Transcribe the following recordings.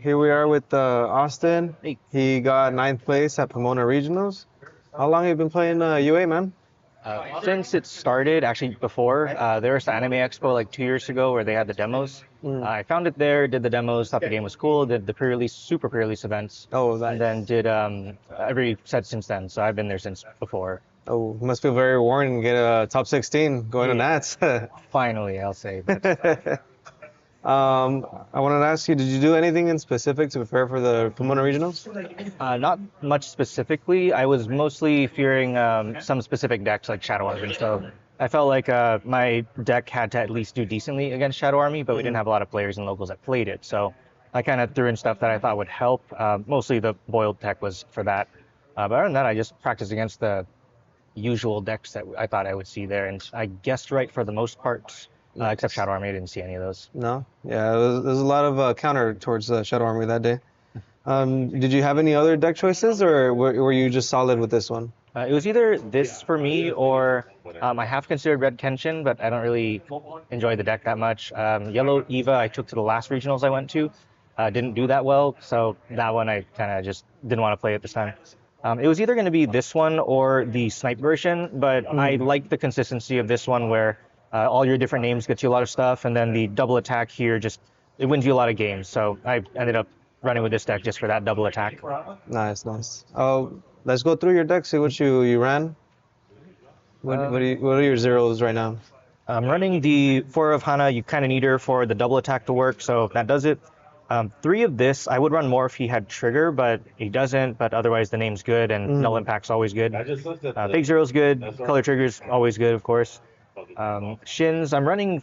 Here we are with Austin. Hey. He got ninth place at Pomona Regionals. How long have you been playing UA, man? Since it started, actually before, there was the Anime Expo like 2 years ago where they had the demos. I found it there, did the demos, thought the game was cool, did the pre-release, super pre-release events, Oh, nice. and then did every set since then. So I've been there since before. Oh, must feel very rewarding to get a top 16 going to Nats. Finally, I'll say. I wanted to ask you, did you do anything in specific to prepare for the Pomona Regionals? Not much specifically. I was mostly fearing some specific decks like Shadow Army. So I felt like my deck had to at least do decently against Shadow Army, but we didn't have a lot of players and locals that played it. So I kind of threw in stuff that I thought would help. Mostly the boiled tech was for that. But other than that, I just practiced against the usual decks that I thought I would see there. And I guessed right for the most part. Except Shadow Army, I didn't see any of those. No? Yeah, there's a lot of counter towards Shadow Army that day. Did you have any other deck choices, or were you just solid with this one? It was either this for me, or I have considered Red Kenshin, but I don't really enjoy the deck that much. Yellow Eva, I took to the last regionals I went to. Didn't do that well, so that one I kind of just didn't want to play at this time. It was either going to be this one or the snipe version, but I like the consistency of this one where all your different names get you a lot of stuff, and then the double attack here it wins you a lot of games. So I ended up running with this deck just for that double attack. Nice, nice. Oh, let's go through your deck, see what you ran. What are your zeros right now? I'm running the 4 of Hana. You kind of need her for the double attack to work, so that does it. 3 of this, I would run more if he had trigger, but he doesn't. But otherwise, the name's good, and null impact's always good. Big zero's good. Color trigger's always good, of course. Shins, I'm running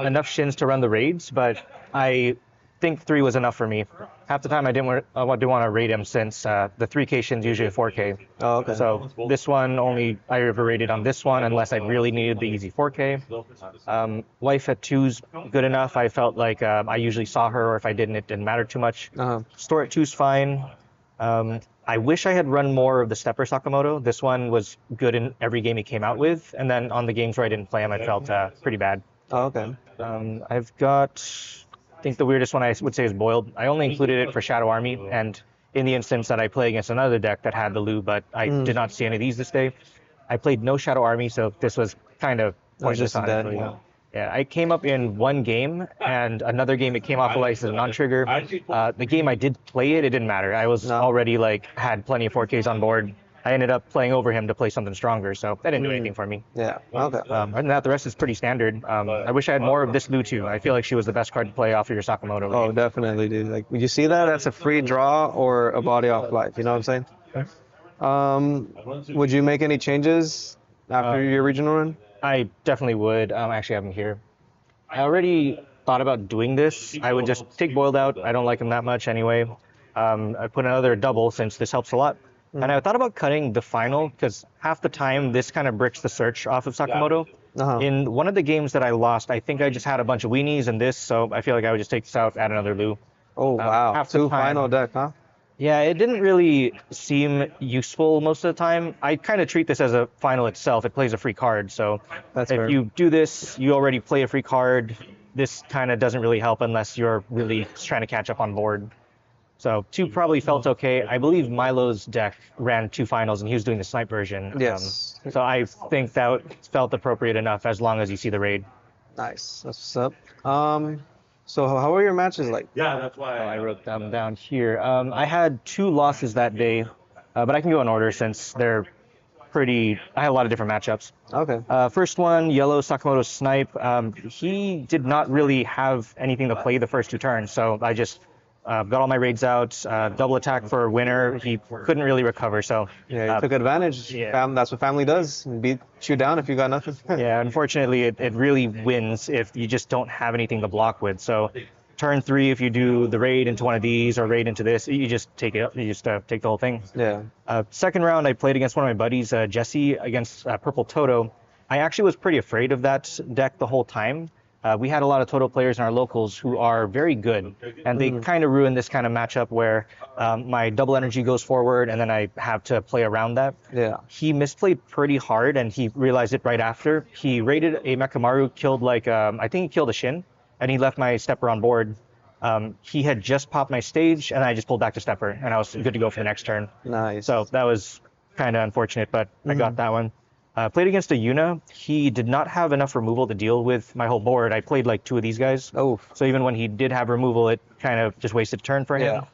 enough shins to run the raids, but I think 3 was enough for me. Half the time I didn't want to raid him since the 3K shins usually a 4K. Oh, okay. So this one only I ever raided on this one unless I really needed the easy 4K. Wife at 2's good enough. I felt like I usually saw her, or if I didn't, it didn't matter too much. Store at 2's fine. I wish I had run more of the Stepper Sakamoto. This one was good in every game he came out with, and then on the games where I didn't play him, I felt pretty bad. Oh, okay. I've got, I think the weirdest one I would say is Boiled. I only included it for Shadow Army, and in the instance that I play against another deck that had the Lu, but I did not see any of these this day. I played no Shadow Army, so this was kind of pointless, honestly. Yeah, I came up in one game, and another game it came off of license non-trigger. The game I did play it didn't matter. I was already had plenty of 4Ks on board. I ended up playing over him to play something stronger, so that didn't do anything for me. Yeah, okay. Other than that, the rest is pretty standard. I wish I had more of this Lu too. I feel like she was the best card to play off of your Sakamoto. Oh, definitely, dude. Like, you see that? That's a free draw or a body off life. You know what I'm saying? Would you make any changes after your regional run? I definitely would. I actually have him here. I already thought about doing this. I would just take Boiled out. I don't like him that much anyway. I put another double since this helps a lot. And I thought about cutting the final because half the time this kind of bricks the search off of Sakamoto. In one of the games that I lost, I think I just had a bunch of weenies and this, so I feel like I would just take this out, add another Lu. Oh, wow. Half the 2 time. final deck, huh? Yeah, it didn't really seem useful most of the time. I kind of treat this as a final itself. It plays a free card, so That's if fair. you do this, you already play a free card. This kind of doesn't really help unless you're really trying to catch up on board. So 2 probably felt okay. I believe Milo's deck ran 2 finals, and he was doing the snipe version. Yes. So I think that felt appropriate enough as long as you see the raid. Nice. That's what's up. So how were your matches like? Yeah, that's why I wrote them down here. I had 2 losses that day, but I can go in order since they're pretty. I had a lot of different matchups. Okay. First one, Yellow Sakamoto Snipe. He did not really have anything to play the first 2 turns, so I just got all my raids out. Double attack for a winner. He couldn't really recover, so Yeah, you took advantage. yeah. That's what family does. Beat you down if you got nothing. yeah. Unfortunately, it really wins if you just don't have anything to block with. So turn 3, if you do the raid into one of these or raid into this, you just take it. You just take the whole thing. Yeah. Second round, I played against one of my buddies, Jesse, against Purple Toto. I actually was pretty afraid of that deck the whole time. We had a lot of Toto players in our locals who are very good, and they kind of ruin this kind of matchup where my double energy goes forward, and then I have to play around that. Yeah. He misplayed pretty hard, and he realized it right after. He raided a Mechamaru, killed I think he killed a Shin, and he left my Stepper on board. He had just popped my stage, and I just pulled back to stepper, and I was good to go for the next turn. Nice. So that was kind of unfortunate, but I got that one. Played against a Yuna. He did not have enough removal to deal with my whole board. I played like 2 of these guys. Oh. So even when he did have removal, it kind of just wasted a turn for him.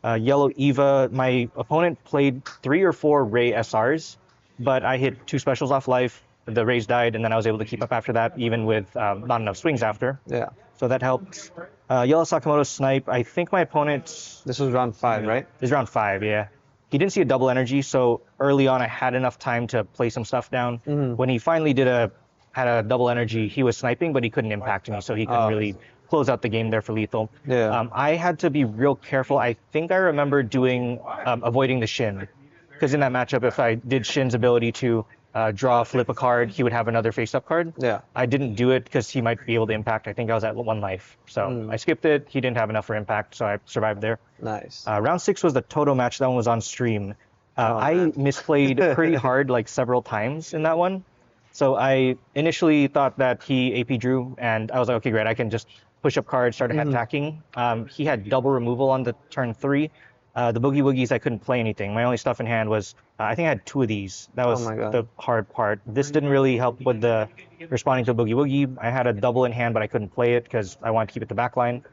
Yellow Eva, my opponent played 3 or 4 Ray SRs, but I hit 2 specials off life. The Rays died, and then I was able to keep up after that, even with not enough swings after. Yeah. So that helped. Yellow Sakamoto Snipe, I think my opponent... This was round 5, right? This is round 5, yeah. He didn't see a double energy, so early on I had enough time to play some stuff down. When he finally had a double energy, he was sniping, but he couldn't impact me, so he couldn't really close out the game there for lethal. Yeah. I had to be real careful. I think I remember avoiding the Shin, because in that matchup, if I did Shin's ability to flip a card, he would have another face-up card. Yeah. I didn't do it because he might be able to impact. I think I was at 1 life. So I skipped it. He didn't have enough for impact, so I survived there. Nice. Round 6 was the Toto match. That one was on stream. I misplayed pretty hard, like several times in that one. So I initially thought that he AP drew, and I was like, okay, great. I can just push up cards, start attacking. He had double removal on the turn 3. The Boogie Woogies, I couldn't play anything. My only stuff in hand was, I think I had 2 of these. That was the hard part. This didn't really help with the responding to a Boogie Woogie. I had a double in hand, but I couldn't play it because I wanted to keep it the back line.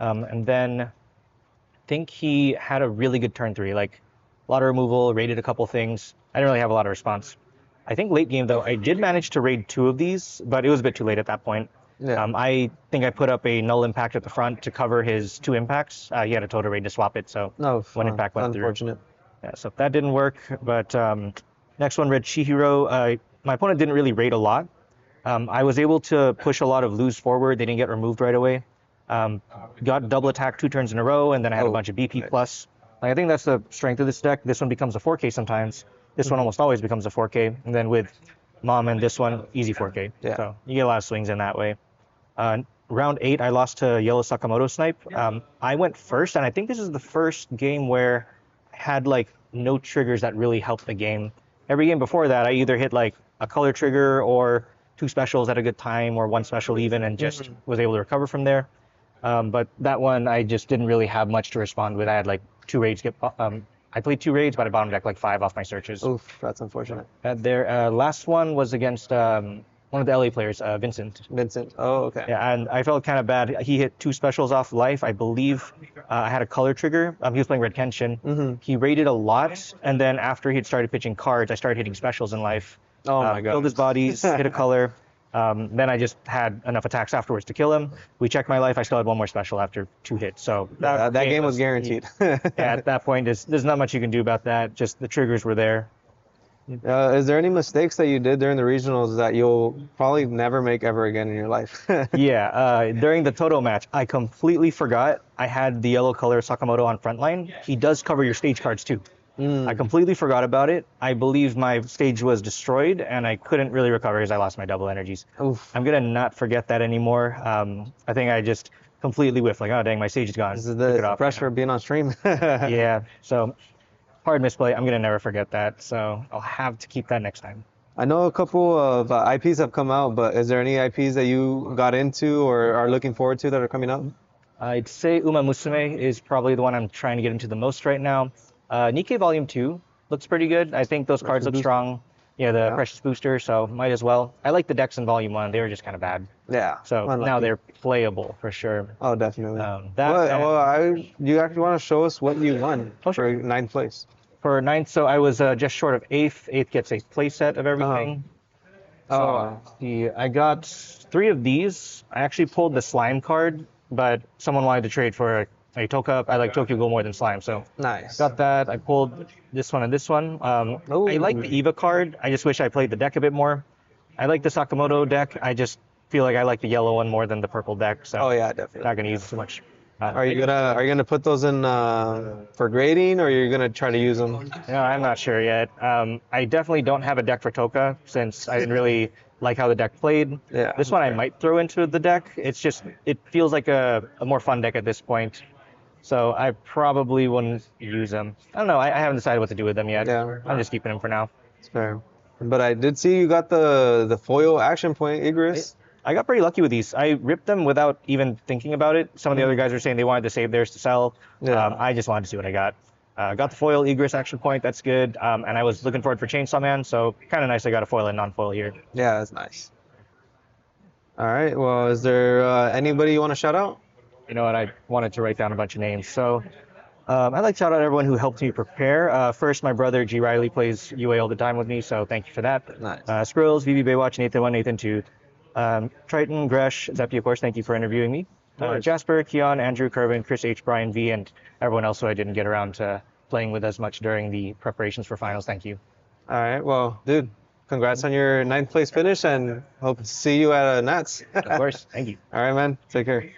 And then I think he had a really good turn 3, like a lot of removal, raided a couple things. I didn't really have a lot of response. I think late game, though, I did manage to raid 2 of these, but it was a bit too late at that point. Yeah. I think I put up a null impact at the front to cover his 2 impacts. He had a total raid to swap it, so 1 impact went Unfortunate. through. Yeah, so that didn't work. But next one, Red Chihiro. My opponent didn't really raid a lot. I was able to push a lot of lose forward. They didn't get removed right away. Got double attack 2 turns in a row, and then I had a bunch of BP plus. Like, I think that's the strength of this deck. This one becomes a 4K sometimes. This one almost always becomes a 4K. And then with Mom and this one, easy 4K. Yeah. So you get a lot of swings in that way. Round 8, I lost to Yellow Sakamoto Snipe. I went first, and I think this is the first game where I had like no triggers that really helped the game. Every game before that, I either hit like a color trigger or 2 specials at a good time, or 1 special even, and just was able to recover from there. But that one, I just didn't really have much to respond with. I had like 2 raids I played 2 raids, but I bottom decked like 5 off my searches. Oof, that's unfortunate. Their last one was against one of the LA players, Vincent. Vincent. Oh, okay. Yeah, and I felt kind of bad. He hit 2 specials off life. I believe I had a color trigger. He was playing Red Kenshin. He raided a lot, and then after he had started pitching cards, I started hitting specials in life. Oh my god. Killed his bodies, hit a color. Then I just had enough attacks afterwards to kill him. We checked my life. I still had 1 more special after 2 hits. So that game was guaranteed. Yeah, at that point, there's not much you can do about that. Just the triggers were there. Is there any mistakes that you did during the regionals that you'll probably never make ever again in your life? Yeah, during the Toto match, I completely forgot I had the yellow color Sakamoto on frontline. He does cover your stage cards too. I completely forgot about it. I believe my stage was destroyed, and I couldn't really recover because I lost my double energies. Oof. I'm going to not forget that anymore. I think I just completely whiffed, like, oh, dang, my stage is gone. This is the pressure of being on stream. Yeah, so hard misplay. I'm going to never forget that, so I'll have to keep that next time. I know a couple of IPs have come out, but is there any IPs that you got into or are looking forward to that are coming up? I'd say Uma Musume is probably the one I'm trying to get into the most right now. Nikkei Volume 2 looks pretty good. I think those cards look strong. Yeah, the Precious Booster, so might as well. I like the decks in Volume 1. They were just kind of bad. Yeah. So now they're playable for sure. Oh, definitely. You actually want to show us what you won for 9th place? For 9th, so I was just short of 8th. 8th gets a playset of everything. I got 3 of these. I actually pulled the slime card, but someone wanted to trade for a Toka. I like Tokyo Ghoul more than slime, so nice. Got that. I pulled this one and this one. I like the Eva card. I just wish I played the deck a bit more. I like the Sakamoto deck. I just feel like I like the yellow one more than the purple deck. So yeah, definitely. Not gonna use too much. Are you gonna put those in for grading, or are you gonna try to use them? No, I'm not sure yet. I definitely don't have a deck for Toka since I didn't really like how the deck played. Yeah. This one I might throw into the deck. It feels like a more fun deck at this point. So I probably wouldn't use them. I don't know. I haven't decided what to do with them yet. Yeah. I'm just keeping them for now. It's fair. But I did see you got the foil action point Igris. I got pretty lucky with these. I ripped them without even thinking about it. Some of the other guys were saying they wanted to save theirs to sell. Yeah. I just wanted to see what I got. Got the foil Egress action point. That's good. And I was looking forward for Chainsaw Man, so kind of nice I got a foil and non-foil here. Yeah, that's nice. All right. Well, is there anybody you want to shout out? You know what? I wanted to write down a bunch of names. So I'd like to shout out everyone who helped me prepare. First, my brother G. Riley plays UA all the time with me, so thank you for that. Nice. Skrills, VB Baywatch, Nathan 1, Nathan 2. Triton, Gresh, Zeppy, of course, thank you for interviewing me. Jasper, Keon, Andrew, Kervin, Chris H, Brian V, and everyone else who I didn't get around to playing with as much during the preparations for finals. Thank you. All right. Well, dude, congrats on your 9th place finish, and hope to see you at Nats. Of course. Thank you. All right, man. Take care.